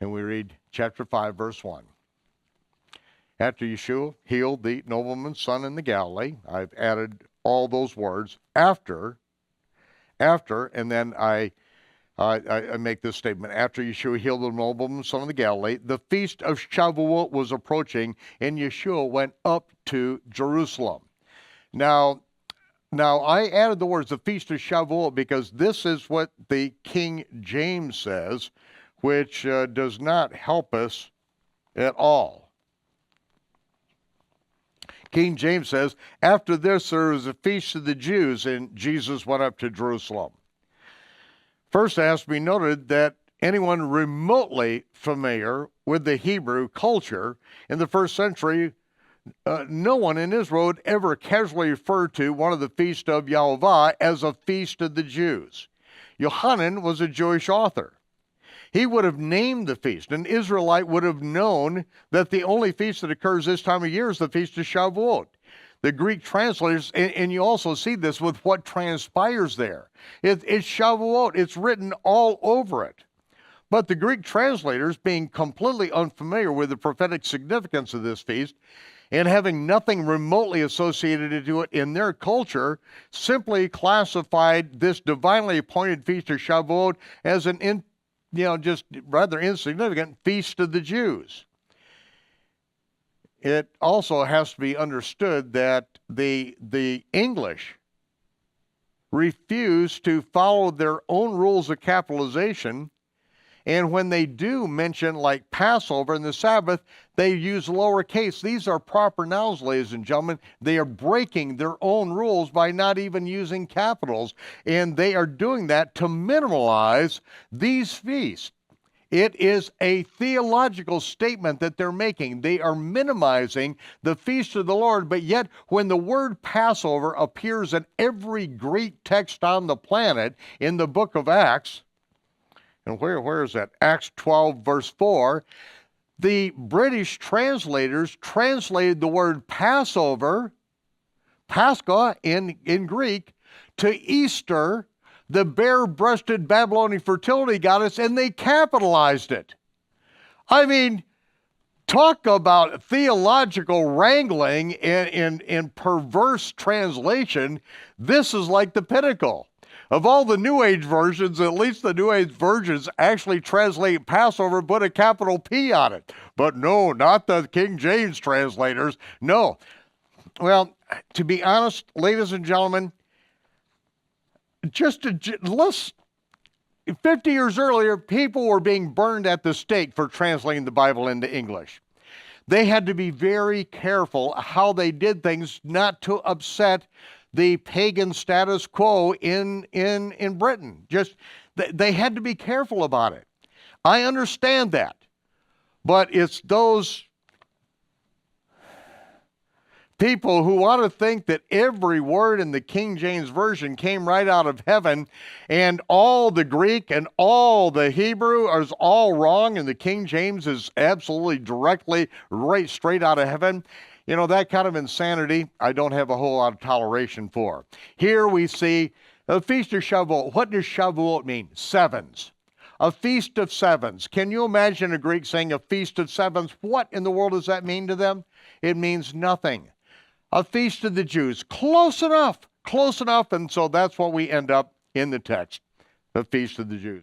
And we read chapter 5, verse 1. After Yeshua healed the nobleman's son in the Galilee, I've added all those words, after, and then I make this statement. After Yeshua healed the nobleman's son in the Galilee, the Feast of Shavuot was approaching, and Yeshua went up to Jerusalem. Now I added the words, the Feast of Shavuot, because this is what the King James says, which does not help us at all. King James says, after this there was a feast of the Jews, and Jesus went up to Jerusalem. First, it has to be noted that anyone remotely familiar with the Hebrew culture in the first century, no one in Israel would ever casually refer to one of the Feasts of Yehovah as a feast of the Jews. Yohanan was a Jewish author. He would have named the feast. An Israelite would have known that the only feast that occurs this time of year is the Feast of Shavuot. The Greek translators, and you also see this with what transpires there. It's Shavuot. It's written all over it. But the Greek translators, being completely unfamiliar with the prophetic significance of this feast, and having nothing remotely associated to it in their culture, simply classified this divinely appointed Feast of Shavuot as an just rather insignificant feast of the Jews. It also has to be understood that the English refuse to follow their own rules of capitalization, and when they do mention like Passover and the Sabbath, they use lowercase. These are proper nouns, ladies and gentlemen. They are breaking their own rules by not even using capitals, and they are doing that to minimize these feasts. It is a theological statement that they're making. They are minimizing the feast of the Lord, but yet when the word Passover appears in every Greek text on the planet in the book of Acts, and where is that? Acts 12, verse 4, the British translators translated the word Passover, Pascha in Greek, to Easter, the bare-breasted Babylonian fertility goddess, and they capitalized it. I mean, talk about theological wrangling and perverse translation. This is like the pinnacle. Of all the New Age versions, at least the New Age versions actually translate Passover, put a capital P on it. But no, not the King James translators. No. Well, to be honest, ladies and gentlemen, 50 years earlier, people were being burned at the stake for translating the Bible into English. They had to be very careful how they did things not to upset the pagan status quo in Britain. They had to be careful about it. I understand that. But it's those people who want to think that every word in the King James Version came right out of heaven, and all the Greek and all the Hebrew is all wrong, and the King James is absolutely directly right straight out of heaven. You know, that kind of insanity, I don't have a whole lot of toleration for. Here we see the Feast of Shavuot. What does Shavuot mean? Sevens. A Feast of Sevens. Can you imagine a Greek saying a Feast of Sevens? What in the world does that mean to them? It means nothing. A Feast of the Jews. Close enough, and so that's what we end up in the text, the Feast of the Jews.